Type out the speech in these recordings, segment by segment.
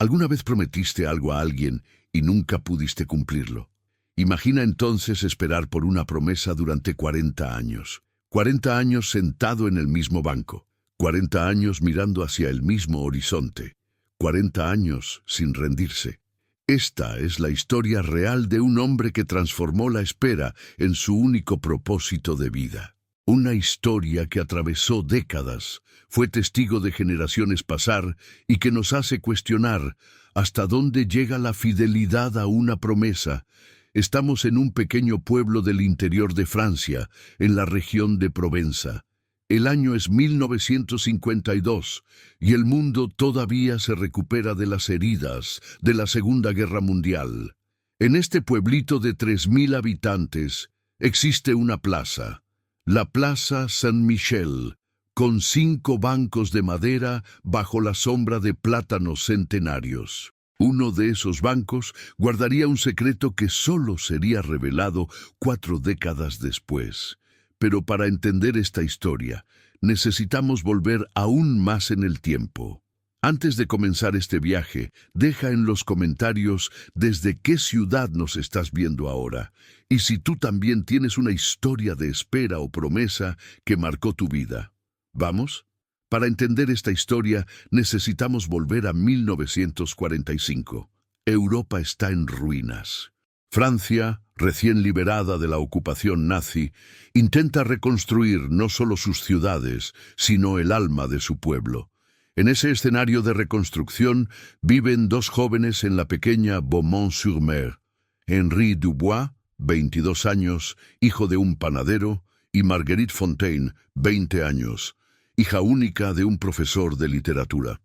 ¿Alguna vez prometiste algo a alguien y nunca pudiste cumplirlo? Imagina entonces esperar por una promesa durante 40 años. 40 años sentado en el mismo banco. 40 años mirando hacia el mismo horizonte. 40 años sin rendirse. Esta es la historia real de un hombre que transformó la espera en su único propósito de vida. Una historia que atravesó décadas, fue testigo de generaciones pasar y que nos hace cuestionar hasta dónde llega la fidelidad a una promesa. Estamos en un pequeño pueblo del interior de Francia, en la región de Provenza. El año es 1952 y el mundo todavía se recupera de las heridas de la Segunda Guerra Mundial. En este pueblito de 3.000 habitantes existe una plaza, la Plaza Saint-Michel, con 5 bancos de madera bajo la sombra de plátanos centenarios. Uno de esos bancos guardaría un secreto que solo sería revelado 4 décadas después. Pero para entender esta historia, necesitamos volver aún más en el tiempo. Antes de comenzar este viaje, deja en los comentarios desde qué ciudad nos estás viendo ahora, y si tú también tienes una historia de espera o promesa que marcó tu vida. ¿Vamos? Para entender esta historia, necesitamos volver a 1945. Europa está en ruinas. Francia, recién liberada de la ocupación nazi, intenta reconstruir no solo sus ciudades, sino el alma de su pueblo. En ese escenario de reconstrucción viven 2 jóvenes en la pequeña Beaumont-sur-Mer. Henri Dubois, 22 años, hijo de un panadero, y Marguerite Fontaine, 20 años, hija única de un profesor de literatura.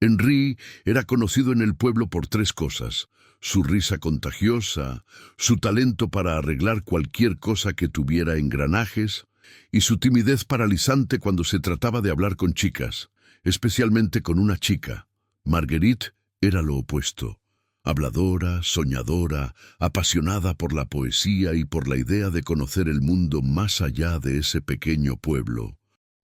Henri era conocido en el pueblo por 3 cosas: su risa contagiosa, su talento para arreglar cualquier cosa que tuviera engranajes, y su timidez paralizante cuando se trataba de hablar con chicas, especialmente con una chica. Marguerite era lo opuesto: habladora, soñadora, apasionada por la poesía y por la idea de conocer el mundo más allá de ese pequeño pueblo.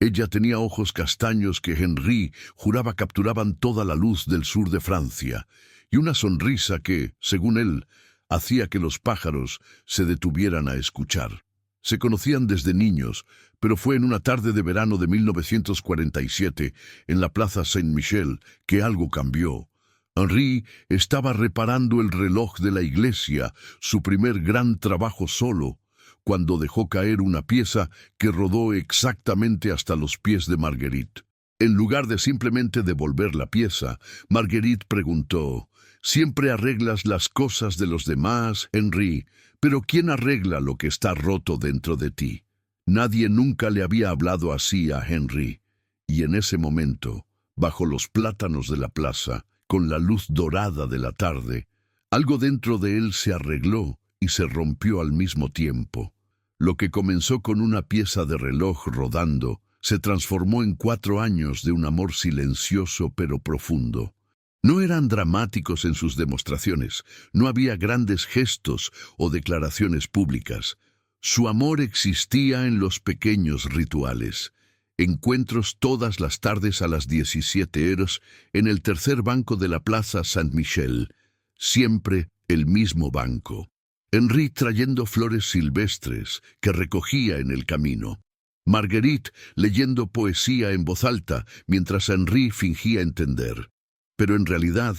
Ella tenía ojos castaños que Henri juraba capturaban toda la luz del sur de Francia, y una sonrisa que, según él, hacía que los pájaros se detuvieran a escuchar. Se conocían desde niños, pero fue en una tarde de verano de 1947, en la Plaza Saint-Michel, que algo cambió. Henri estaba reparando el reloj de la iglesia, su primer gran trabajo solo, cuando dejó caer una pieza que rodó exactamente hasta los pies de Marguerite. En lugar de simplemente devolver la pieza, Marguerite preguntó: «Siempre arreglas las cosas de los demás, Henri, pero ¿quién arregla lo que está roto dentro de ti?». Nadie nunca le había hablado así a Henri, y en ese momento, bajo los plátanos de la plaza, con la luz dorada de la tarde, algo dentro de él se arregló y se rompió al mismo tiempo. Lo que comenzó con una pieza de reloj rodando, se transformó en 4 años de un amor silencioso pero profundo. No eran dramáticos en sus demostraciones, no había grandes gestos o declaraciones públicas. Su amor existía en los pequeños rituales. Encuentros todas las tardes a las 17 horas en el tercer banco de la Plaza Saint-Michel, siempre el mismo banco. Henri trayendo flores silvestres que recogía en el camino. Marguerite leyendo poesía en voz alta mientras Henri fingía entender. Pero en realidad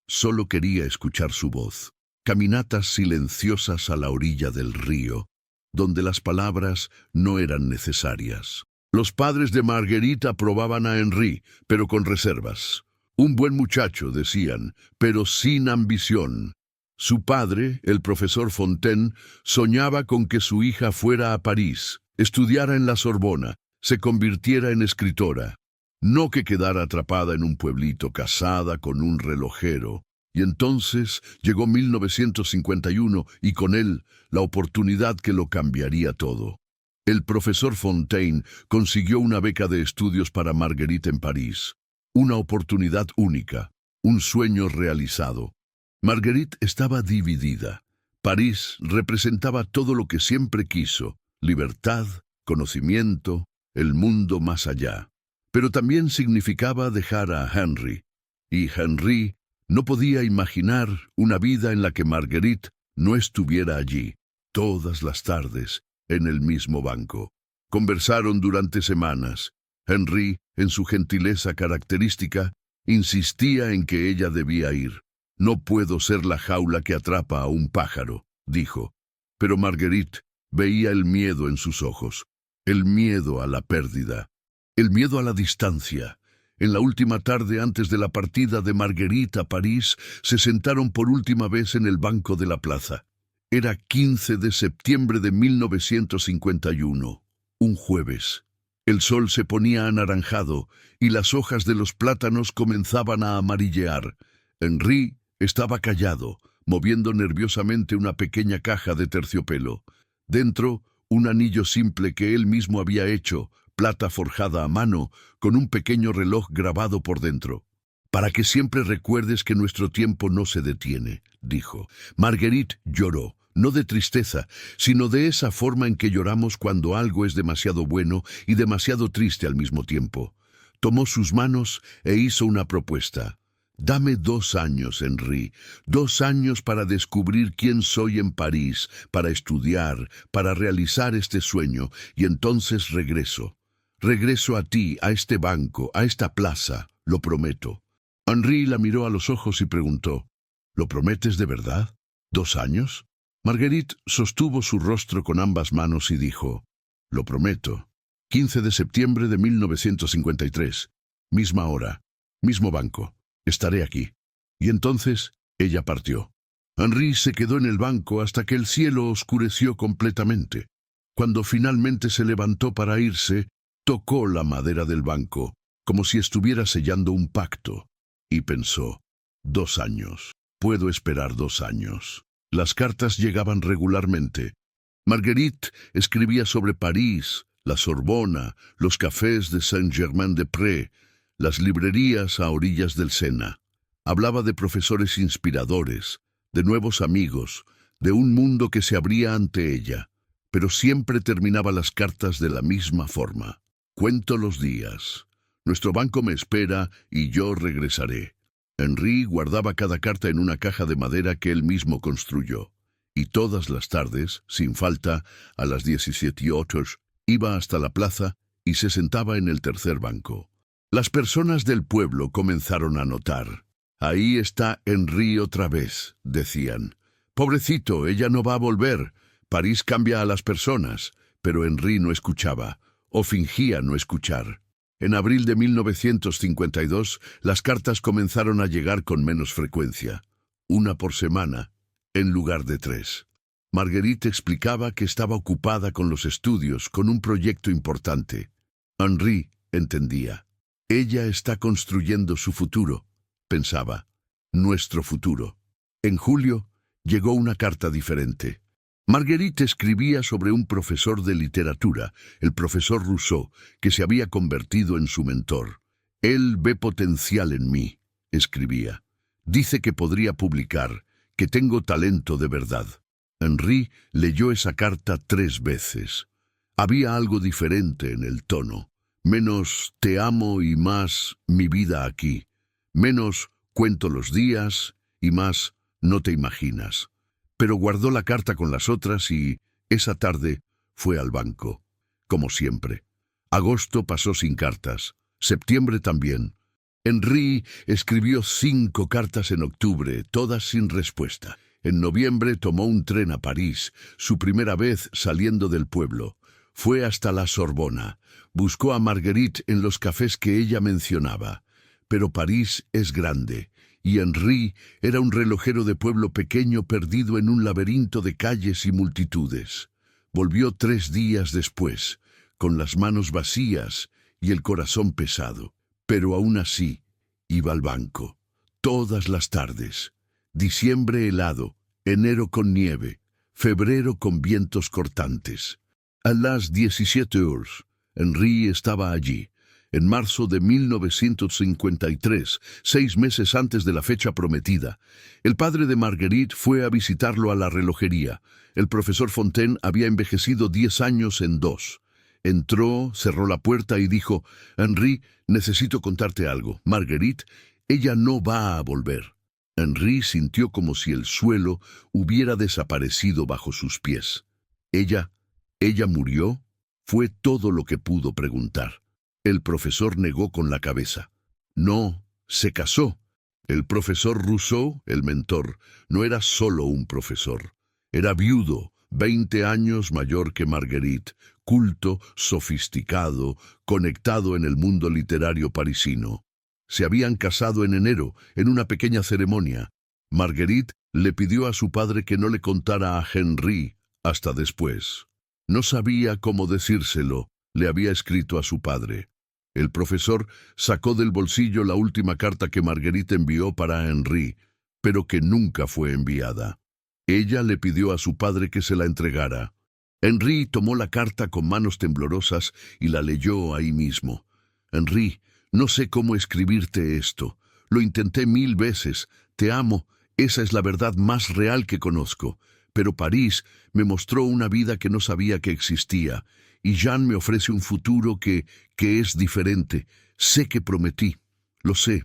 solo quería escuchar su voz. Caminatas silenciosas a la orilla del río, donde las palabras no eran necesarias. Los padres de Marguerite aprobaban a Henri, pero con reservas. Un buen muchacho, decían, pero sin ambición. Su padre, el profesor Fontaine, soñaba con que su hija fuera a París, estudiara en la Sorbona, se convirtiera en escritora. No que quedara atrapada en un pueblito casada con un relojero. Y entonces llegó 1951 y con él la oportunidad que lo cambiaría todo. El profesor Fontaine consiguió una beca de estudios para Marguerite en París. Una oportunidad única, un sueño realizado. Marguerite estaba dividida. París representaba todo lo que siempre quiso: libertad, conocimiento, el mundo más allá. Pero también significaba dejar a Henri. Y Henri No podía imaginar una vida en la que Marguerite no estuviera allí, todas las tardes, en el mismo banco. Conversaron durante semanas. Henri, en su gentileza característica, insistía en que ella debía ir. «No puedo ser la jaula que atrapa a un pájaro», dijo. Pero Marguerite veía el miedo en sus ojos, el miedo a la pérdida, el miedo a la distancia. En la última tarde antes de la partida de Marguerite a París, se sentaron por última vez en el banco de la plaza. Era 15 de septiembre de 1951, un jueves. El sol se ponía anaranjado y las hojas de los plátanos comenzaban a amarillear. Henri estaba callado, moviendo nerviosamente una pequeña caja de terciopelo. Dentro, un anillo simple que él mismo había hecho, plata forjada a mano, con un pequeño reloj grabado por dentro. «Para que siempre recuerdes que nuestro tiempo no se detiene», dijo. Marguerite lloró, no de tristeza, sino de esa forma en que lloramos cuando algo es demasiado bueno y demasiado triste al mismo tiempo. Tomó sus manos e hizo una propuesta. «Dame 2 años, Henri, 2 años para descubrir quién soy en París, para estudiar, para realizar este sueño, y entonces regreso. Regreso a ti, a este banco, a esta plaza, lo prometo». Henri la miró a los ojos y preguntó, «¿Lo prometes de verdad? 2 años?» Marguerite sostuvo su rostro con ambas manos y dijo, «Lo prometo. 15 de septiembre de 1953, misma hora, mismo banco. Estaré aquí». Y entonces ella partió. Henri se quedó en el banco hasta que el cielo oscureció completamente. Cuando finalmente se levantó para irse, tocó la madera del banco, como si estuviera sellando un pacto, y pensó, 2 años. Puedo esperar 2 años. Las cartas llegaban regularmente. Marguerite escribía sobre París, la Sorbona, los cafés de Saint-Germain-des-Prés, las librerías a orillas del Sena. Hablaba de profesores inspiradores, de nuevos amigos, de un mundo que se abría ante ella, pero siempre terminaba las cartas de la misma forma. «Cuento los días. Nuestro banco me espera y yo regresaré». Henri guardaba cada carta en una caja de madera que él mismo construyó, y todas las tardes, sin falta, a las 17:08, iba hasta la plaza y se sentaba en el tercer banco. Las personas del pueblo comenzaron a notar. «Ahí está Henri otra vez», decían. «Pobrecito, ella no va a volver. París cambia a las personas». Pero Henri no escuchaba, o fingía no escuchar. En abril de 1952, las cartas comenzaron a llegar con menos frecuencia, 1 por semana, en lugar de 3. Marguerite explicaba que estaba ocupada con los estudios, con un proyecto importante. Henri entendía. «Ella está construyendo su futuro», pensaba. «Nuestro futuro». En julio, llegó una carta diferente. Marguerite escribía sobre un profesor de literatura, el profesor Rousseau, que se había convertido en su mentor. «Él ve potencial en mí», escribía. «Dice que podría publicar, que tengo talento de verdad». Henri leyó esa carta 3 veces. Había algo diferente en el tono. Menos «te amo» y más «mi vida aquí». Menos «cuento los días» y más «no te imaginas». Pero guardó la carta con las otras y, esa tarde, fue al banco. Como siempre. Agosto pasó sin cartas. Septiembre también. Henri escribió 5 cartas en octubre, todas sin respuesta. En noviembre tomó un tren a París, su primera vez saliendo del pueblo. Fue hasta la Sorbona. Buscó a Marguerite en los cafés que ella mencionaba. Pero París es grande. Y Henri era un relojero de pueblo pequeño perdido en un laberinto de calles y multitudes. Volvió 3 días después, con las manos vacías y el corazón pesado. Pero aún así, iba al banco. Todas las tardes. Diciembre helado, enero con nieve, febrero con vientos cortantes. A las 17 horas, Henri estaba allí. En marzo de 1953, 6 meses antes de la fecha prometida, el padre de Marguerite fue a visitarlo a la relojería. El profesor Fontaine había envejecido 10 años en 2. Entró, cerró la puerta y dijo, «Henri, necesito contarte algo. Marguerite, ella no va a volver». Henry sintió como si el suelo hubiera desaparecido bajo sus pies. ¿Ella murió? Fue todo lo que pudo preguntar. El profesor negó con la cabeza. No, se casó. El profesor Rousseau, el mentor, no era solo un profesor. Era viudo, 20 años mayor que Marguerite, culto, sofisticado, conectado en el mundo literario parisino. Se habían casado en enero, en una pequeña ceremonia. Marguerite le pidió a su padre que no le contara a Henry hasta después. No sabía cómo decírselo, le había escrito a su padre. El profesor sacó del bolsillo la última carta que Marguerite envió para Henry, pero que nunca fue enviada. Ella le pidió a su padre que se la entregara. Henry tomó la carta con manos temblorosas y la leyó ahí mismo. Henry, no sé cómo escribirte esto. Lo intenté 1000 veces. Te amo. Esa es la verdad más real que conozco. Pero París me mostró una vida que no sabía que existía. Y Jean me ofrece un futuro que es diferente. Sé que prometí. Lo sé.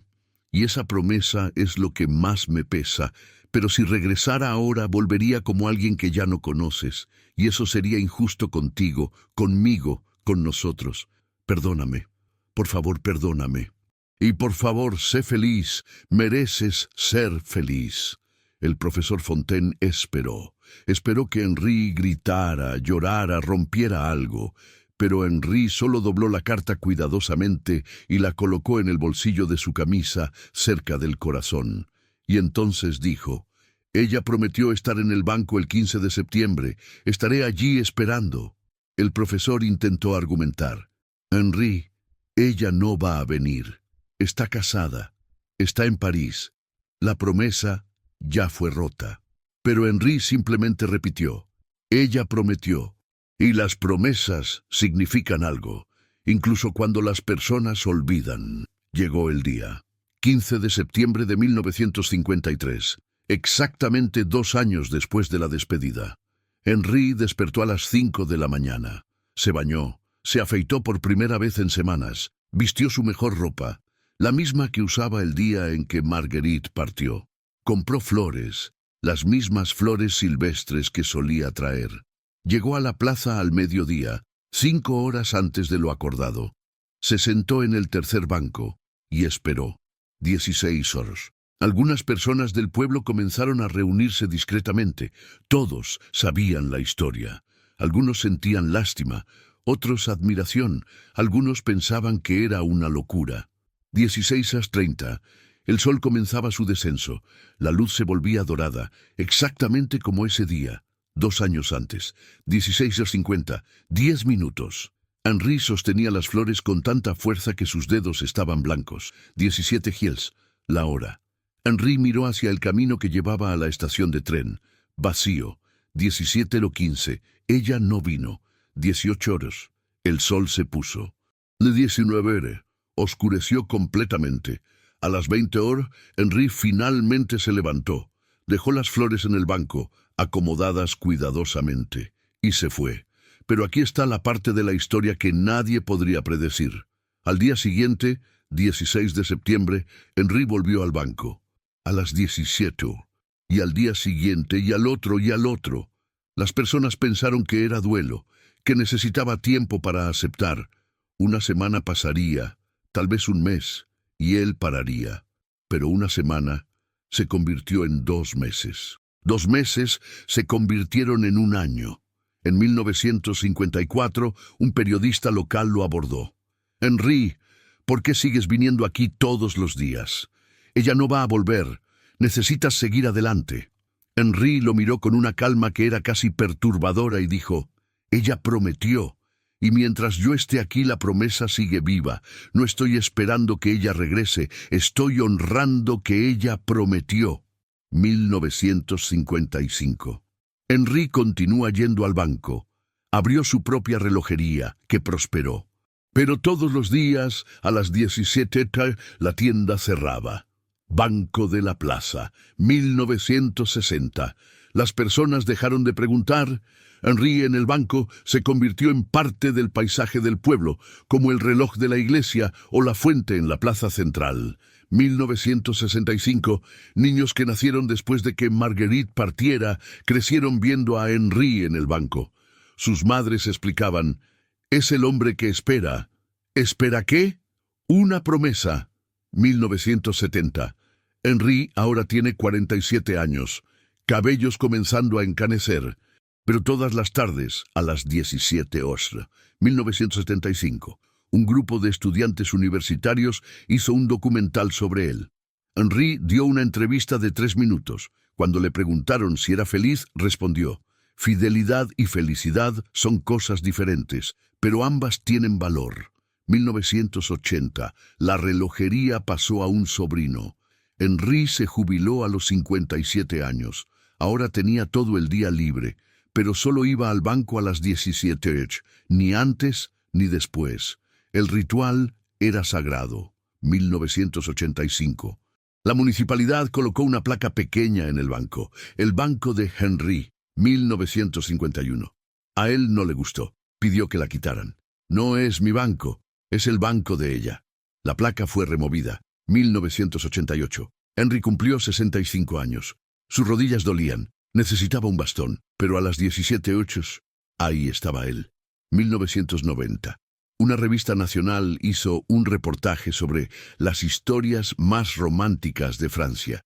Y esa promesa es lo que más me pesa. Pero si regresara ahora, volvería como alguien que ya no conoces. Y eso sería injusto contigo, conmigo, con nosotros. Perdóname. Por favor, perdóname. Y por favor, sé feliz. Mereces ser feliz. El profesor Fontaine esperó. Esperó que Henry gritara, llorara, rompiera algo. Pero Henry solo dobló la carta cuidadosamente y la colocó en el bolsillo de su camisa, cerca del corazón. Y entonces dijo: «Ella prometió estar en el banco el 15 de septiembre. Estaré allí esperando». El profesor intentó argumentar. «Henry, ella no va a venir. Está casada. Está en París. La promesa ya fue rota». Pero Henry simplemente repitió: «Ella prometió». Y las promesas significan algo, incluso cuando las personas olvidan. Llegó el día. 15 de septiembre de 1953, exactamente 2 años después de la despedida. Henry despertó a las 5 de la mañana. Se bañó, se afeitó por primera vez en semanas, vistió su mejor ropa, la misma que usaba el día en que Marguerite partió. Compró flores, las mismas flores silvestres que solía traer. Llegó a la plaza al mediodía, 5 horas antes de lo acordado. Se sentó en el tercer banco y esperó. 16 horas. Algunas personas del pueblo comenzaron a reunirse discretamente. Todos sabían la historia. Algunos sentían lástima, otros admiración, algunos pensaban que era una locura. 16:30. El sol comenzaba su descenso. La luz se volvía dorada, exactamente como ese día, 2 años antes. 16:50. 10 minutos. Henry sostenía las flores con tanta fuerza que sus dedos estaban blancos. 17 Hills. La hora. Henry miró hacia el camino que llevaba a la estación de tren. Vacío. 17:15. Ella no vino. 18 horas. El sol se puso. Le 19 oscureció completamente. A las 20 horas, Henry finalmente se levantó. Dejó las flores en el banco, acomodadas cuidadosamente, y se fue. Pero aquí está la parte de la historia que nadie podría predecir. Al día siguiente, 16 de septiembre, Henry volvió al banco. A las 17. Y al día siguiente, y al otro, y al otro. Las personas pensaron que era duelo, que necesitaba tiempo para aceptar. Una semana pasaría, tal vez un mes, y él pararía. Pero una semana se convirtió en 2 meses. 2 meses se convirtieron en un año. En 1954, un periodista local lo abordó. «Henry, ¿por qué sigues viniendo aquí todos los días? Ella no va a volver. Necesitas seguir adelante». Henry lo miró con una calma que era casi perturbadora y dijo: «Ella prometió. Y mientras yo esté aquí, la promesa sigue viva. No estoy esperando que ella regrese. Estoy honrando que ella prometió». 1955. Henry continúa yendo al banco. Abrió su propia relojería, que prosperó. Pero todos los días, a las 17, la tienda cerraba. Banco de la Plaza, 1960. Las personas dejaron de preguntar. Henry en el banco se convirtió en parte del paisaje del pueblo, como el reloj de la iglesia o la fuente en la plaza central. 1965, niños que nacieron después de que Marguerite partiera crecieron viendo a Henri en el banco. Sus madres explicaban: «Es el hombre que espera». ¿Espera qué? Una promesa. 1970. Henri ahora tiene 47 años, cabellos comenzando a encanecer, pero todas las tardes, a las 17 horas, 1975, un grupo de estudiantes universitarios hizo un documental sobre él. Henri dio una entrevista de 3 minutos. Cuando le preguntaron si era feliz, respondió: «Fidelidad y felicidad son cosas diferentes, pero ambas tienen valor». 1980, la relojería pasó a un sobrino. Henri se jubiló a los 57 años. Ahora tenía todo el día libre, pero solo iba al banco a las 17 horas, ni antes ni después. El ritual era sagrado. 1985. La municipalidad colocó una placa pequeña en el banco de Henri. 1951. A él no le gustó, pidió que la quitaran. «No es mi banco, es el banco de ella». La placa fue removida. 1988. Henri cumplió 65 años. Sus rodillas dolían, necesitaba un bastón, pero a las 17 horas, ahí estaba él. 1990. Una revista nacional hizo un reportaje sobre las historias más románticas de Francia.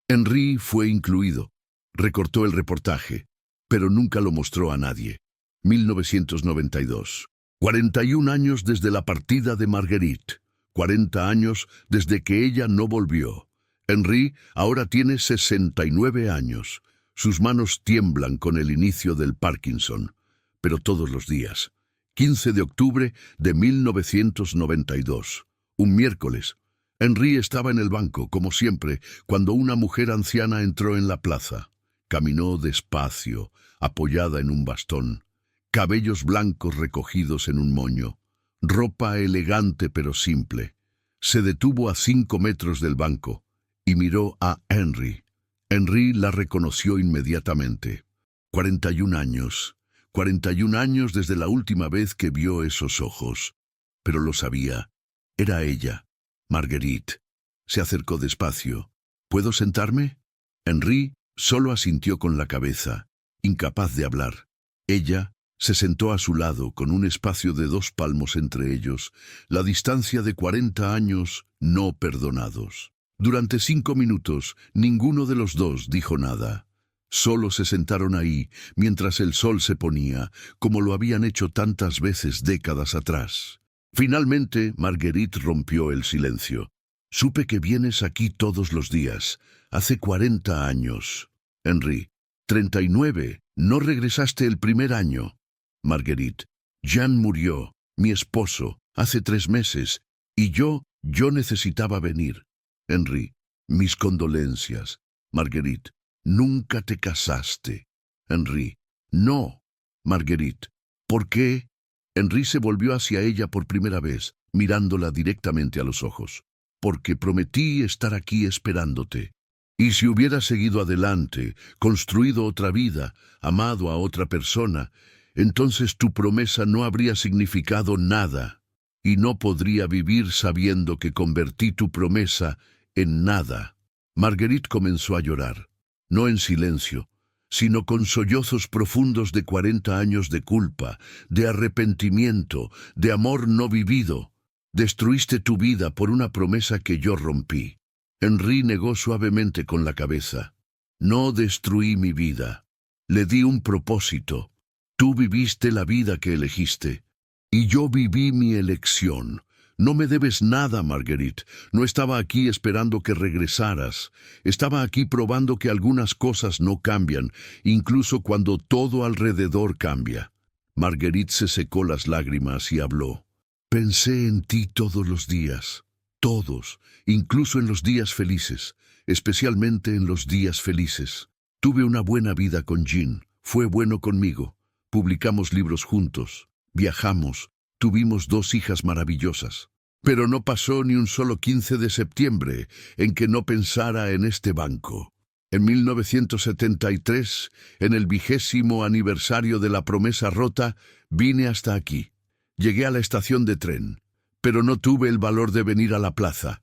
Henri fue incluido. Recortó el reportaje, pero nunca lo mostró a nadie. 1992. 41 años desde la partida de Marguerite. 40 años desde que ella no volvió. Henri ahora tiene 69 años. Sus manos tiemblan con el inicio del Parkinson, pero todos los días. 15 de octubre de 1992, un miércoles. Henri estaba en el banco, como siempre, cuando una mujer anciana entró en la plaza. Caminó despacio, apoyada en un bastón, cabellos blancos recogidos en un moño, ropa elegante pero simple. Se detuvo a 5 metros del banco y miró a Henri. Henri la reconoció inmediatamente. 41 años. 41 años desde la última vez que vio esos ojos. Pero lo sabía. Era ella, Marguerite. Se acercó despacio. ¿Puedo sentarme? Henri solo asintió con la cabeza, incapaz de hablar. Ella se sentó a su lado con un espacio de 2 palmos entre ellos, la distancia de 40 años no perdonados. Durante 5 minutos, ninguno de los dos dijo nada. Solo se sentaron ahí, mientras el sol se ponía, como lo habían hecho tantas veces décadas atrás. Finalmente, Marguerite rompió el silencio. «Supe que vienes aquí todos los días, hace 40 años. Henri, 39, no regresaste el primer año. Marguerite, Jean murió, mi esposo, hace 3 meses, y yo necesitaba venir. Henri, mis condolencias. Marguerite, nunca te casaste. Henri, no. Marguerite, ¿por qué?» Henri se volvió hacia ella por primera vez, mirándola directamente a los ojos. «Porque prometí estar aquí esperándote. Y si hubiera seguido adelante, construido otra vida, amado a otra persona, entonces tu promesa no habría significado nada, y no podría vivir sabiendo que convertí tu promesa en nada». Marguerite comenzó a llorar, no en silencio, sino con sollozos profundos de 40 años de culpa, de arrepentimiento, de amor no vivido. «Destruiste tu vida por una promesa que yo rompí». Henri negó suavemente con la cabeza. «No destruí mi vida. Le di un propósito. Tú viviste la vida que elegiste, y yo viví mi elección. No me debes nada, Marguerite. No estaba aquí esperando que regresaras. Estaba aquí probando que algunas cosas no cambian, incluso cuando todo alrededor cambia». Marguerite se secó las lágrimas y habló. «Pensé en ti todos los días, todos, incluso en los días felices, especialmente en los días felices. Tuve una buena vida con Jean, fue bueno conmigo. Publicamos libros juntos, viajamos, tuvimos 2 hijas maravillosas. Pero no pasó ni un solo 15 de septiembre en que no pensara en este banco. En 1973, en el 20º aniversario de la promesa rota, vine hasta aquí. Llegué a la estación de tren, pero no tuve el valor de venir a la plaza.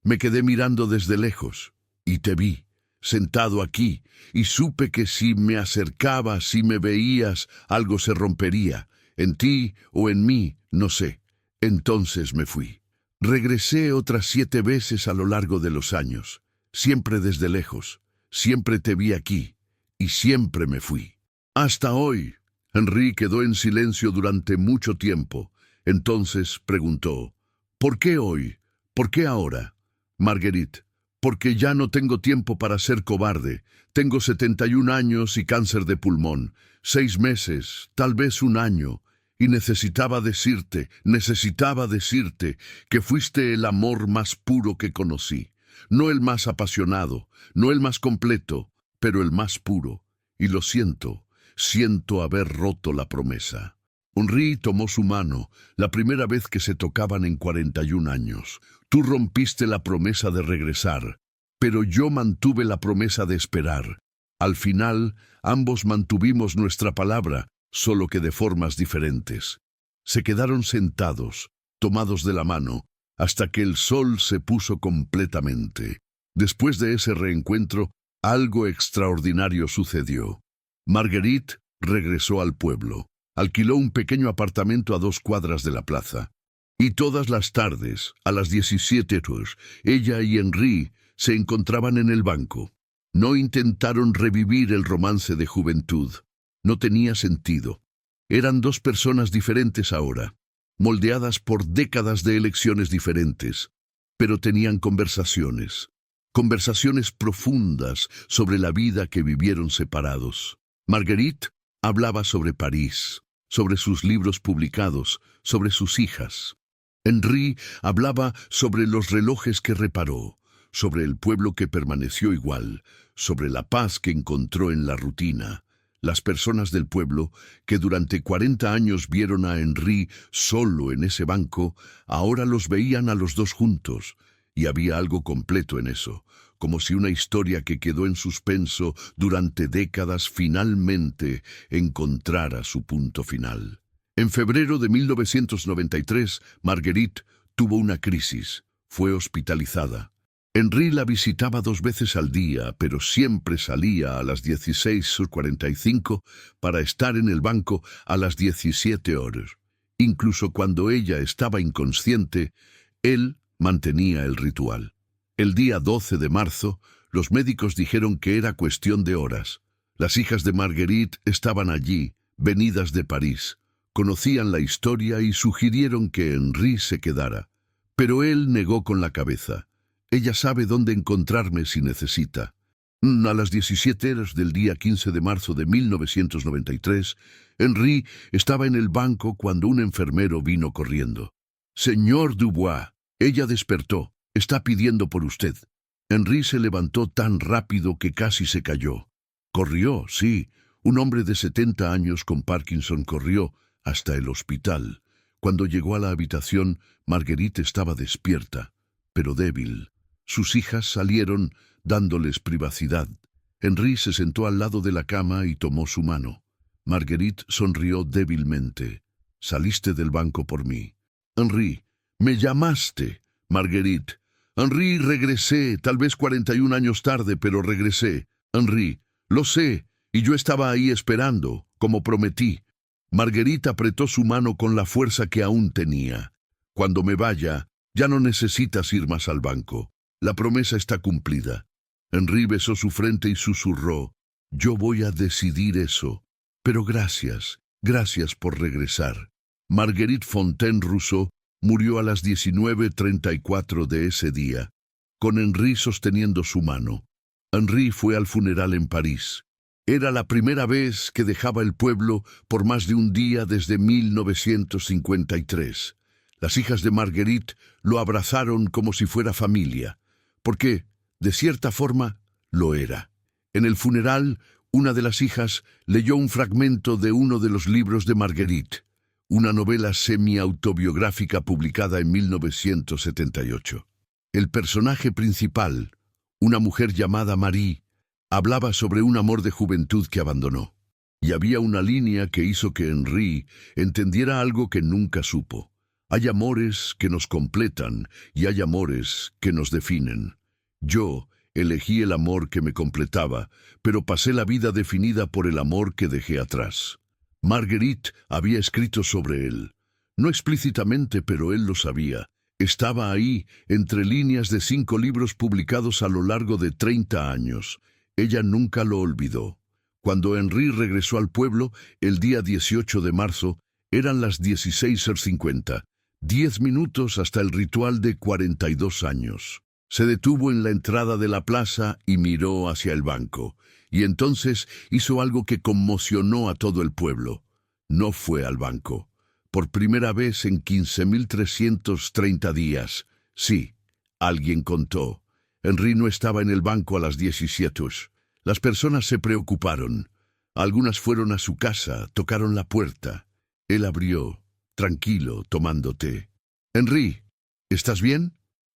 Me quedé mirando desde lejos, y te vi, sentado aquí, y supe que si me acercaba, si me veías, algo se rompería, en ti o en mí, no sé. Entonces me fui. Regresé otras 7 veces a lo largo de los años, siempre desde lejos, siempre te vi aquí, y siempre me fui. Hasta hoy. Henry quedó en silencio durante mucho tiempo. Entonces preguntó, ¿por qué hoy? ¿Por qué ahora? Marguerite, porque ya no tengo tiempo para ser cobarde. Tengo 71 años y cáncer de pulmón, 6 meses, tal vez un año, y necesitaba decirte que fuiste el amor más puro que conocí. No el más apasionado, no el más completo, pero el más puro. Y lo siento haber roto la promesa. Henry tomó su mano, la primera vez que se tocaban en 41 años. Tú rompiste la promesa de regresar, pero yo mantuve la promesa de esperar. Al final, ambos mantuvimos nuestra palabra, solo que de formas diferentes. Se quedaron sentados, tomados de la mano, hasta que el sol se puso completamente. Después de ese reencuentro, algo extraordinario sucedió. Marguerite regresó al pueblo. Alquiló un pequeño apartamento a 2 cuadras de la plaza. Y todas las tardes, a las 17 horas, ella y Henry se encontraban en el banco. No intentaron revivir el romance de juventud. No tenía sentido. Eran 2 personas diferentes ahora, moldeadas por décadas de elecciones diferentes, pero tenían conversaciones profundas sobre la vida que vivieron separados. Marguerite hablaba sobre París, sobre sus libros publicados, sobre sus hijas. Henry hablaba sobre los relojes que reparó, sobre el pueblo que permaneció igual, sobre la paz que encontró en la rutina. Las personas del pueblo, que durante 40 años vieron a Henry solo en ese banco, ahora los veían a los 2 juntos, y había algo completo en eso, como si una historia que quedó en suspenso durante décadas finalmente encontrara su punto final. En febrero de 1993, Marguerite tuvo una crisis. Fue hospitalizada. Henry la visitaba 2 veces al día, pero siempre salía a las 16:45 para estar en el banco a las 17 horas. Incluso cuando ella estaba inconsciente, él mantenía el ritual. El día 12 de marzo, los médicos dijeron que era cuestión de horas. Las hijas de Marguerite estaban allí, venidas de París. Conocían la historia y sugirieron que Henry se quedara. Pero él negó con la cabeza. Ella sabe dónde encontrarme si necesita. A las 17 horas del día 15 de marzo de 1993, Henry estaba en el banco cuando un enfermero vino corriendo. «Señor Dubois», ella despertó. «Está pidiendo por usted». Henry se levantó tan rápido que casi se cayó. Corrió, sí. Un hombre de 70 años con Parkinson corrió hasta el hospital. Cuando llegó a la habitación, Marguerite estaba despierta, pero débil. Sus hijas salieron dándoles privacidad. Henry se sentó al lado de la cama y tomó su mano. Marguerite sonrió débilmente. «Saliste del banco por mí». «Henry, me llamaste». «Marguerite». «Henry, regresé, tal vez 41 años tarde, pero regresé». «Henry, lo sé, y yo estaba ahí esperando, como prometí». Marguerite apretó su mano con la fuerza que aún tenía. «Cuando me vaya, ya no necesitas ir más al banco. La promesa está cumplida». Henry besó su frente y susurró, «Yo voy a decidir eso. Pero gracias por regresar». Marguerite Fontaine-Rousseau murió a las 19:34 de ese día, con Henry sosteniendo su mano. Henry fue al funeral en París. Era la primera vez que dejaba el pueblo por más de un día desde 1953. Las hijas de Marguerite lo abrazaron como si fuera familia, porque, de cierta forma, lo era. En el funeral, una de las hijas leyó un fragmento de uno de los libros de Marguerite, una novela semi-autobiográfica publicada en 1978. El personaje principal, una mujer llamada Marie, hablaba sobre un amor de juventud que abandonó. Y había una línea que hizo que Henry entendiera algo que nunca supo. Hay amores que nos completan y hay amores que nos definen. Yo elegí el amor que me completaba, pero pasé la vida definida por el amor que dejé atrás. Marguerite había escrito sobre él. No explícitamente, pero él lo sabía. Estaba ahí, entre líneas de 5 libros publicados a lo largo de 30 años. Ella nunca lo olvidó. Cuando Henri regresó al pueblo, el día 18 de marzo, eran las 16:50. 10 minutos hasta el ritual de 42 años. Se detuvo en la entrada de la plaza y miró hacia el banco. Y entonces hizo algo que conmocionó a todo el pueblo. No fue al banco. Por primera vez en 15.330 días. Sí, alguien contó. Henri no estaba en el banco a las 17. Las personas se preocuparon. Algunas fueron a su casa, tocaron la puerta. Él abrió, tranquilo, tomando té. «Henri, ¿estás bien?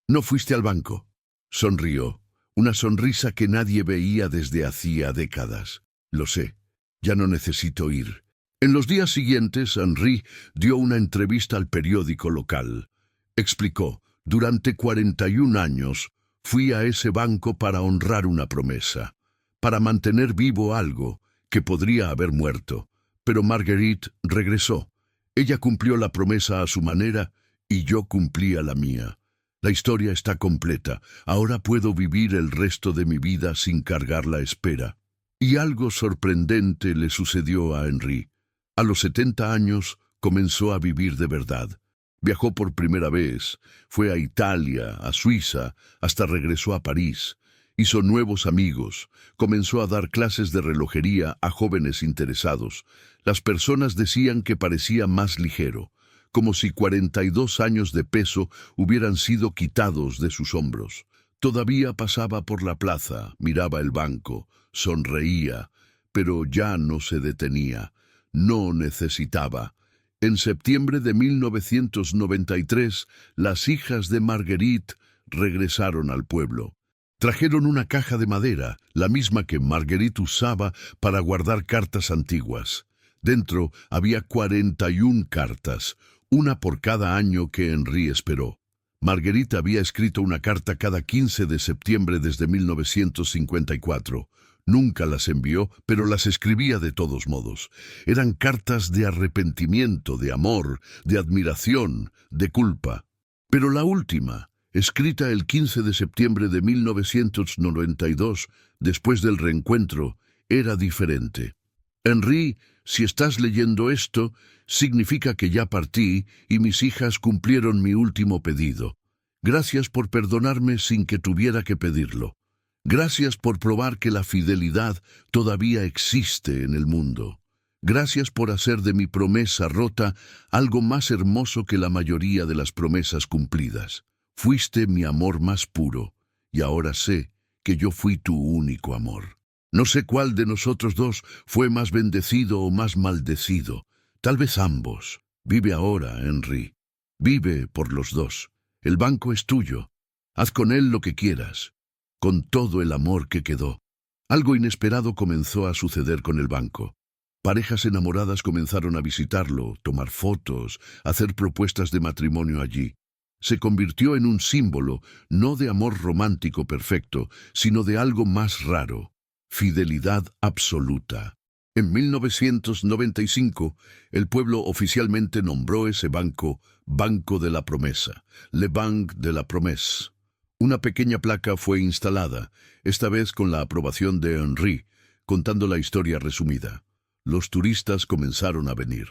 ¿No fuiste al banco?» Sonrió, una sonrisa que nadie veía desde hacía décadas. «Lo sé, ya no necesito ir». En los días siguientes, Henri dio una entrevista al periódico local. Explicó, durante 41 años, fui a ese banco para honrar una promesa, para mantener vivo algo que podría haber muerto. Pero Marguerite regresó. Ella cumplió la promesa a su manera y yo cumplía la mía. La historia está completa. Ahora puedo vivir el resto de mi vida sin cargar la espera. Y algo sorprendente le sucedió a Henri. A los 70 años comenzó a vivir de verdad. Viajó por primera vez, fue a Italia, a Suiza, hasta regresó a París. Hizo nuevos amigos, comenzó a dar clases de relojería a jóvenes interesados. Las personas decían que parecía más ligero, como si 42 años de peso hubieran sido quitados de sus hombros. Todavía pasaba por la plaza, miraba el banco, sonreía, pero ya no se detenía. No necesitaba. En septiembre de 1993, las hijas de Marguerite regresaron al pueblo. Trajeron una caja de madera, la misma que Marguerite usaba para guardar cartas antiguas. Dentro había 41 cartas, una por cada año que Henri esperó. Marguerite había escrito una carta cada 15 de septiembre desde 1954. Nunca las envió, pero las escribía de todos modos. Eran cartas de arrepentimiento, de amor, de admiración, de culpa. Pero la última, escrita el 15 de septiembre de 1992, después del reencuentro, era diferente. Henri, si estás leyendo esto, significa que ya partí y mis hijas cumplieron mi último pedido. Gracias por perdonarme sin que tuviera que pedirlo. Gracias por probar que la fidelidad todavía existe en el mundo. Gracias por hacer de mi promesa rota algo más hermoso que la mayoría de las promesas cumplidas. Fuiste mi amor más puro, y ahora sé que yo fui tu único amor. No sé cuál de nosotros dos fue más bendecido o más maldecido. Tal vez ambos. Vive ahora, Henri. Vive por los dos. El banco es tuyo. Haz con él lo que quieras. Con todo el amor que quedó. Algo inesperado comenzó a suceder con el banco. Parejas enamoradas comenzaron a visitarlo, tomar fotos, hacer propuestas de matrimonio allí. Se convirtió en un símbolo, no de amor romántico perfecto, sino de algo más raro: fidelidad absoluta. En 1995, el pueblo oficialmente nombró ese banco Banco de la Promesa, Le Banque de la Promesse. Una pequeña placa fue instalada, esta vez con la aprobación de Henri, contando la historia resumida. Los turistas comenzaron a venir.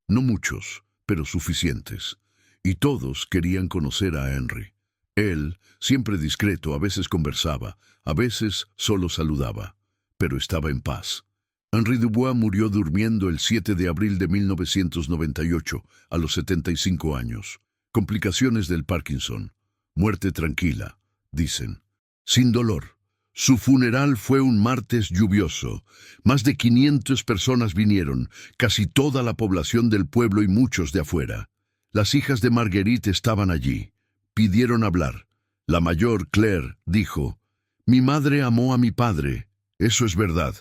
No muchos, pero suficientes. Y todos querían conocer a Henri. Él, siempre discreto, a veces conversaba, a veces solo saludaba, pero estaba en paz. Henri Dubois murió durmiendo el 7 de abril de 1998, a los 75 años. Complicaciones del Parkinson. Muerte tranquila, dicen. Sin dolor. Su funeral fue un martes lluvioso. Más de 500 personas vinieron, casi toda la población del pueblo y muchos de afuera. Las hijas de Marguerite estaban allí. Pidieron hablar. La mayor, Claire, dijo: «Mi madre amó a mi padre, eso es verdad,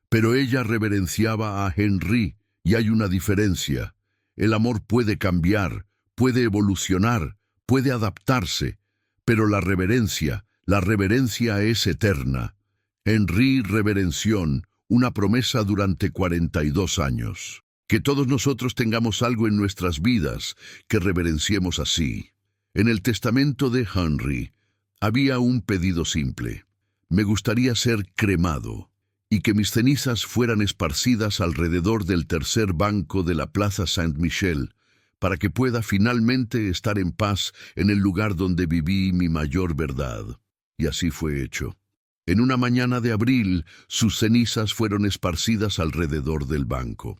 pero ella reverenciaba a Henri, y hay una diferencia. El amor puede cambiar, puede evolucionar, puede adaptarse, pero la reverencia es eterna. Henri Reverención, una promesa durante 42 años. Que todos nosotros tengamos algo en nuestras vidas que reverenciemos así. En el testamento de Henri había un pedido simple. Me gustaría ser cremado y que mis cenizas fueran esparcidas alrededor del tercer banco de la Plaza Saint-Michel, para que pueda finalmente estar en paz en el lugar donde viví mi mayor verdad. Y así fue hecho. En una mañana de abril, sus cenizas fueron esparcidas alrededor del banco.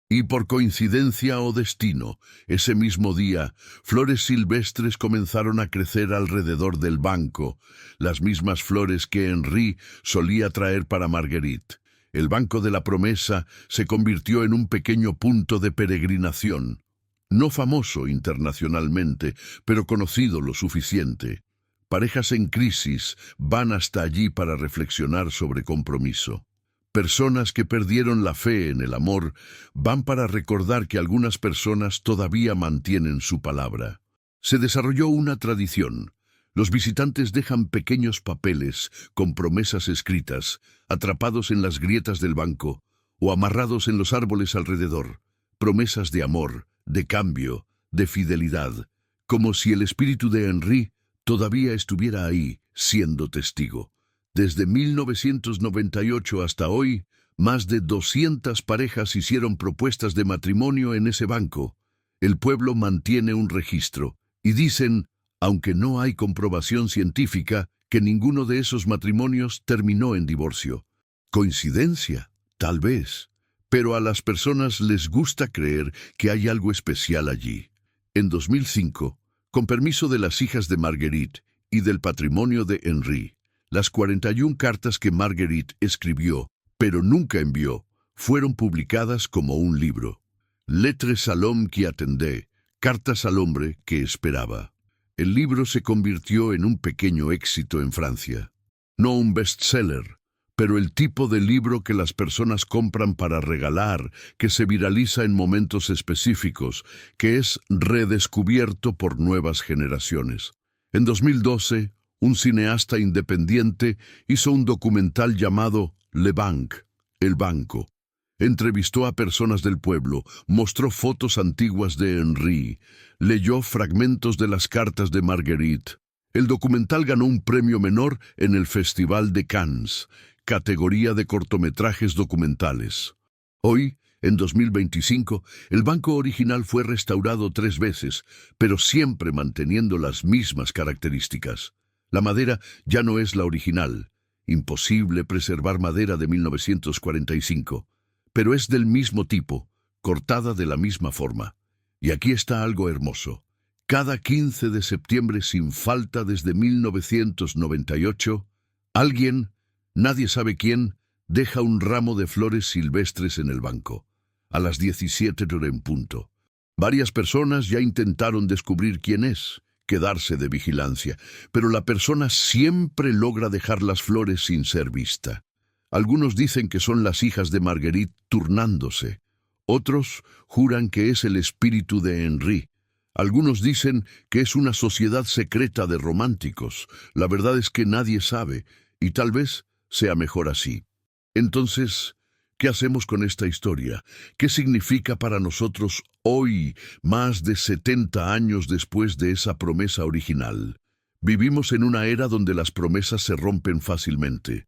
Y por coincidencia o destino, ese mismo día, flores silvestres comenzaron a crecer alrededor del banco, las mismas flores que Henri solía traer para Marguerite. El banco de la promesa se convirtió en un pequeño punto de peregrinación, no famoso internacionalmente, pero conocido lo suficiente. Parejas en crisis van hasta allí para reflexionar sobre compromiso. Personas que perdieron la fe en el amor van para recordar que algunas personas todavía mantienen su palabra. Se desarrolló una tradición. Los visitantes dejan pequeños papeles con promesas escritas, atrapados en las grietas del banco o amarrados en los árboles alrededor. Promesas de amor, de cambio, de fidelidad, como si el espíritu de Henri todavía estuviera ahí, siendo testigo. Desde 1998 hasta hoy, más de 200 parejas hicieron propuestas de matrimonio en ese banco. El pueblo mantiene un registro y dicen, aunque no hay comprobación científica, que ninguno de esos matrimonios terminó en divorcio. ¿Coincidencia? Tal vez. Pero a las personas les gusta creer que hay algo especial allí. En 2005, con permiso de las hijas de Marguerite y del patrimonio de Henri, las 41 cartas que Marguerite escribió, pero nunca envió, fueron publicadas como un libro. Lettres à l'homme qui attendait, cartas al hombre que esperaba. El libro se convirtió en un pequeño éxito en Francia. No un bestseller, pero el tipo de libro que las personas compran para regalar, que se viraliza en momentos específicos, que es redescubierto por nuevas generaciones. En 2012, un cineasta independiente hizo un documental llamado Le Banc, El Banco. Entrevistó a personas del pueblo, mostró fotos antiguas de Henri, leyó fragmentos de las cartas de Marguerite. El documental ganó un premio menor en el Festival de Cannes, categoría de cortometrajes documentales. Hoy, en 2025, el banco original fue restaurado 3 veces, pero siempre manteniendo las mismas características. La madera ya no es la original. Imposible preservar madera de 1945. Pero es del mismo tipo, cortada de la misma forma. Y aquí está algo hermoso. Cada 15 de septiembre sin falta desde 1998, alguien, nadie sabe quién, deja un ramo de flores silvestres en el banco. A las 17 horas en punto. Varias personas ya intentaron descubrir quién es, quedarse de vigilancia, pero la persona siempre logra dejar las flores sin ser vista. Algunos dicen que son las hijas de Marguerite turnándose. Otros juran que es el espíritu de Henri. Algunos dicen que es una sociedad secreta de románticos. La verdad es que nadie sabe, y tal vez sea mejor así. Entonces, ¿qué hacemos con esta historia? ¿Qué significa para nosotros hoy, más de 70 años después de esa promesa original? Vivimos en una era donde las promesas se rompen fácilmente.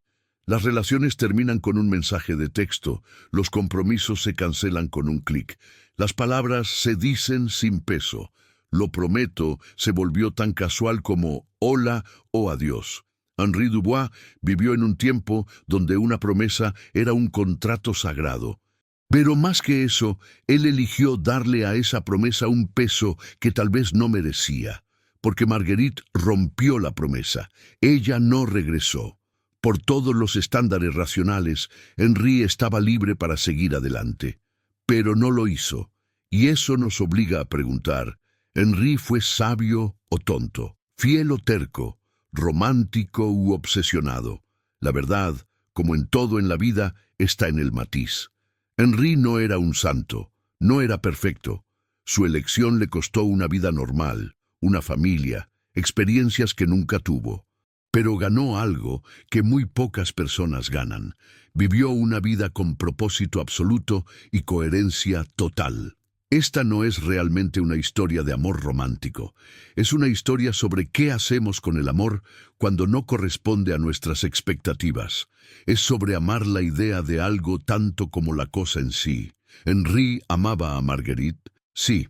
Las relaciones terminan con un mensaje de texto, los compromisos se cancelan con un clic, las palabras se dicen sin peso. Lo prometo se volvió tan casual como hola o adiós. Henri Dubois vivió en un tiempo donde una promesa era un contrato sagrado. Pero más que eso, él eligió darle a esa promesa un peso que tal vez no merecía, porque Marguerite rompió la promesa. Ella no regresó. Por todos los estándares racionales, Henri estaba libre para seguir adelante. Pero no lo hizo, y eso nos obliga a preguntar, ¿Henri fue sabio o tonto? ¿Fiel o terco? ¿Romántico u obsesionado? La verdad, como en todo en la vida, está en el matiz. Henri no era un santo, no era perfecto. Su elección le costó una vida normal, una familia, experiencias que nunca tuvo. Pero ganó algo que muy pocas personas ganan. Vivió una vida con propósito absoluto y coherencia total. Esta no es realmente una historia de amor romántico. Es una historia sobre qué hacemos con el amor cuando no corresponde a nuestras expectativas. Es sobre amar la idea de algo tanto como la cosa en sí. Henri amaba a Marguerite, sí,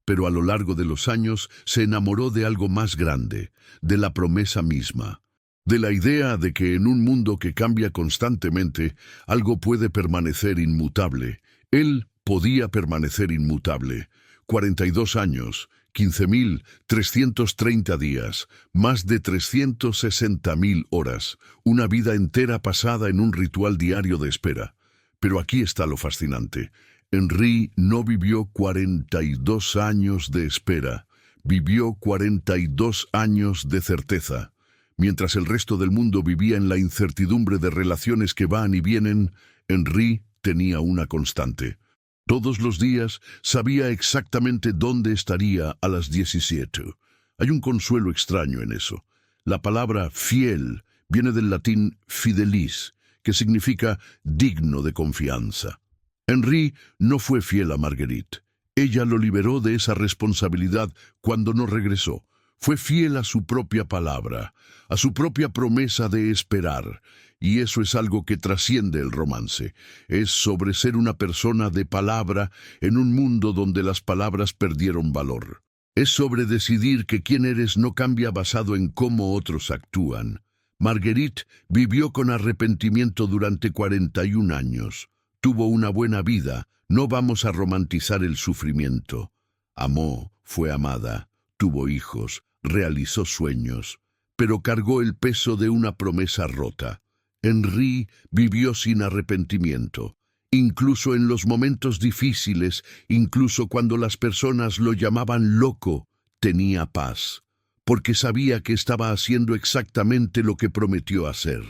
pero a lo largo de los años se enamoró de algo más grande, de la promesa misma. De la idea de que en un mundo que cambia constantemente, algo puede permanecer inmutable. Él podía permanecer inmutable. 42 años, 15.330 días, más de 360.000 horas, una vida entera pasada en un ritual diario de espera. Pero aquí está lo fascinante. Henri no vivió 42 años de espera, vivió 42 años de certeza. Mientras el resto del mundo vivía en la incertidumbre de relaciones que van y vienen, Henri tenía una constante. Todos los días sabía exactamente dónde estaría a las 17. Hay un consuelo extraño en eso. La palabra fiel viene del latín fidelis, que significa digno de confianza. Henri no fue fiel a Marguerite. Ella lo liberó de esa responsabilidad cuando no regresó. Fue fiel a su propia palabra, a su propia promesa de esperar, y eso es algo que trasciende el romance. Es sobre ser una persona de palabra en un mundo donde las palabras perdieron valor. Es sobre decidir que quién eres no cambia basado en cómo otros actúan. Marguerite vivió con arrepentimiento durante 41 años. Tuvo una buena vida, no vamos a romantizar el sufrimiento. Amó, fue amada, tuvo hijos, realizó sueños, pero cargó el peso de una promesa rota. Henri vivió sin arrepentimiento, incluso en los momentos difíciles, incluso cuando las personas lo llamaban loco, tenía paz, porque sabía que estaba haciendo exactamente lo que prometió hacer.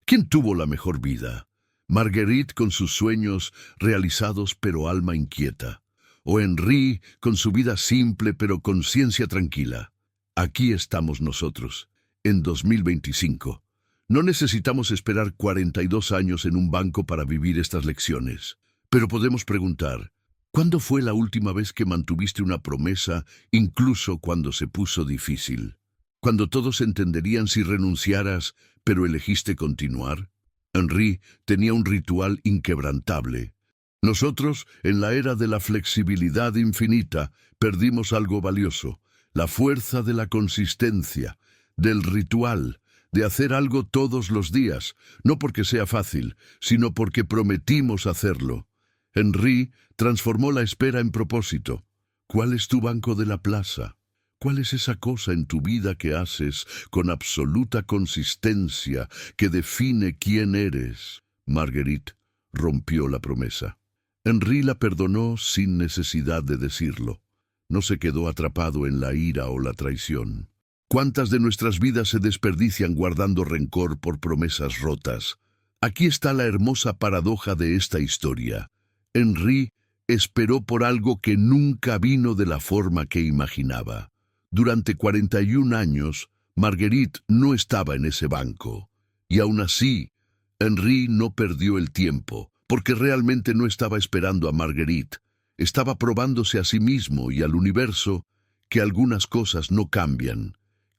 ¿Quién tuvo la mejor vida? Marguerite con sus sueños realizados pero alma inquieta, o Henri con su vida simple pero conciencia tranquila. Aquí estamos nosotros, en 2025. No necesitamos esperar 42 años en un banco para vivir estas lecciones. Pero podemos preguntar, ¿cuándo fue la última vez que mantuviste una promesa, incluso cuando se puso difícil? Cuando todos entenderían si renunciaras, pero elegiste continuar. Henri tenía un ritual inquebrantable. Nosotros, en la era de la flexibilidad infinita, perdimos algo valioso. La fuerza de la consistencia, del ritual, de hacer algo todos los días, no porque sea fácil, sino porque prometimos hacerlo. Henri transformó la espera en propósito. ¿Cuál es tu banco de la plaza? ¿Cuál es esa cosa en tu vida que haces con absoluta consistencia que define quién eres? Marguerite rompió la promesa. Henri la perdonó sin necesidad de decirlo. No se quedó atrapado en la ira o la traición. ¿Cuántas de nuestras vidas se desperdician guardando rencor por promesas rotas? Aquí está la hermosa paradoja de esta historia. Henri esperó por algo que nunca vino de la forma que imaginaba. Durante 41 años, Marguerite no estaba en ese banco. Y aún así, Henri no perdió el tiempo, porque realmente no estaba esperando a Marguerite. Estaba probándose a sí mismo y al universo que algunas cosas no cambian,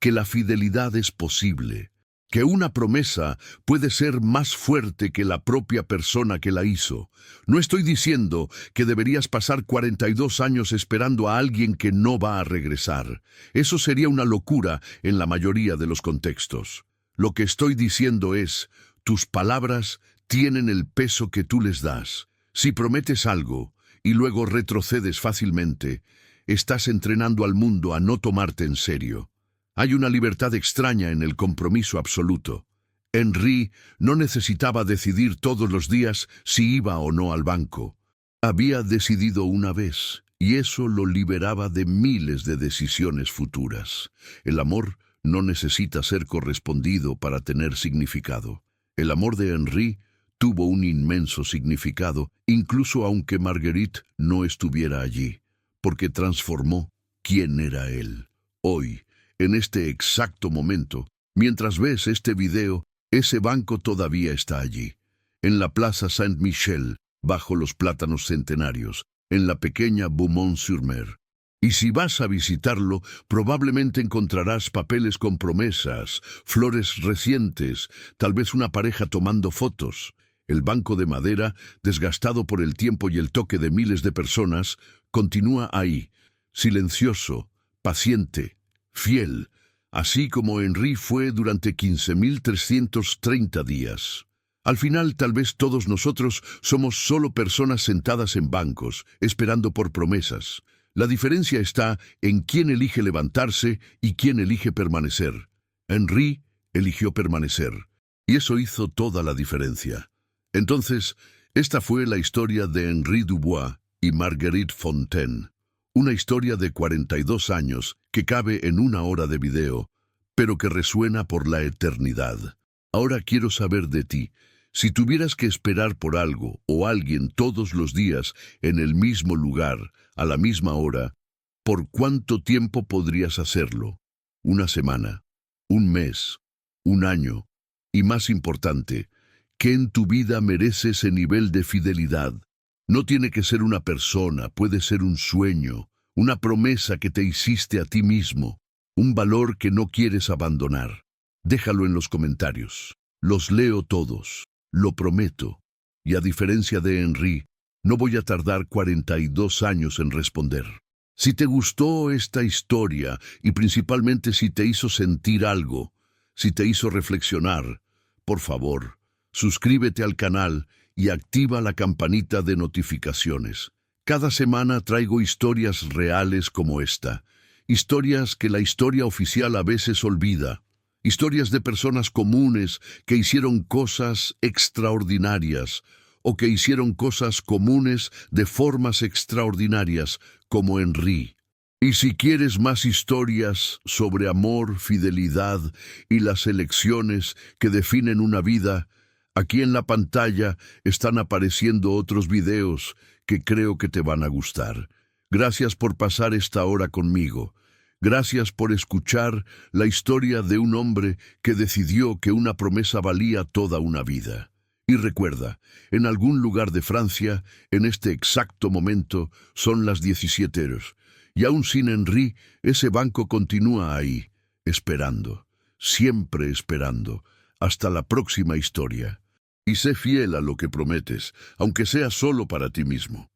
que la fidelidad es posible, que una promesa puede ser más fuerte que la propia persona que la hizo. No estoy diciendo que deberías pasar 42 años esperando a alguien que no va a regresar. Eso sería una locura en la mayoría de los contextos. Lo que estoy diciendo es, tus palabras tienen el peso que tú les das. Si prometes algo y luego retrocedes fácilmente, estás entrenando al mundo a no tomarte en serio. Hay una libertad extraña en el compromiso absoluto. Henri no necesitaba decidir todos los días si iba o no al banco. Había decidido una vez, y eso lo liberaba de miles de decisiones futuras. El amor no necesita ser correspondido para tener significado. El amor de Henri tuvo un inmenso significado, incluso aunque Marguerite no estuviera allí. porque transformó quién era él. Hoy, en este exacto momento, mientras ves este video, ese banco todavía está allí, en la Plaza Saint-Michel, bajo los plátanos centenarios, en la pequeña Beaumont-sur-Mer. Y si vas a visitarlo, probablemente encontrarás papeles con promesas, flores recientes, tal vez una pareja tomando fotos. El banco de madera, desgastado por el tiempo y el toque de miles de personas, continúa ahí, silencioso, paciente, fiel, así como Henri fue durante 15.330 días. Al final, tal vez todos nosotros somos solo personas sentadas en bancos, esperando por promesas. La diferencia está en quién elige levantarse y quién elige permanecer. Henri eligió permanecer, y eso hizo toda la diferencia. Entonces, esta fue la historia de Henri Dubois y Marguerite Fontaine. Una historia de 42 años que cabe en una hora de video, pero que resuena por la eternidad. Ahora quiero saber de ti. Si tuvieras que esperar por algo o alguien todos los días en el mismo lugar, a la misma hora, ¿por cuánto tiempo podrías hacerlo? ¿Una semana? ¿Un mes? ¿Un año? Y más importante, ¿qué en tu vida merece ese nivel de fidelidad? No tiene que ser una persona, puede ser un sueño, una promesa que te hiciste a ti mismo, un valor que no quieres abandonar. Déjalo en los comentarios. Los leo todos. Lo prometo, y a diferencia de Henri, no voy a tardar 42 años en responder. Si te gustó esta historia, y principalmente si te hizo sentir algo, si te hizo reflexionar, por favor, suscríbete al canal y activa la campanita de notificaciones. Cada semana traigo historias reales como esta, historias que la historia oficial a veces olvida. Historias de personas comunes que hicieron cosas extraordinarias o que hicieron cosas comunes de formas extraordinarias, como Henri. Y si quieres más historias sobre amor, fidelidad y las elecciones que definen una vida, aquí en la pantalla están apareciendo otros videos que creo que te van a gustar. Gracias por pasar esta hora conmigo. Gracias por escuchar la historia de un hombre que decidió que una promesa valía toda una vida. Y recuerda, en algún lugar de Francia, en este exacto momento, son las 17 horas. Y aún sin Henri, ese banco continúa ahí, esperando, siempre esperando, hasta la próxima historia. Y sé fiel a lo que prometes, aunque sea solo para ti mismo.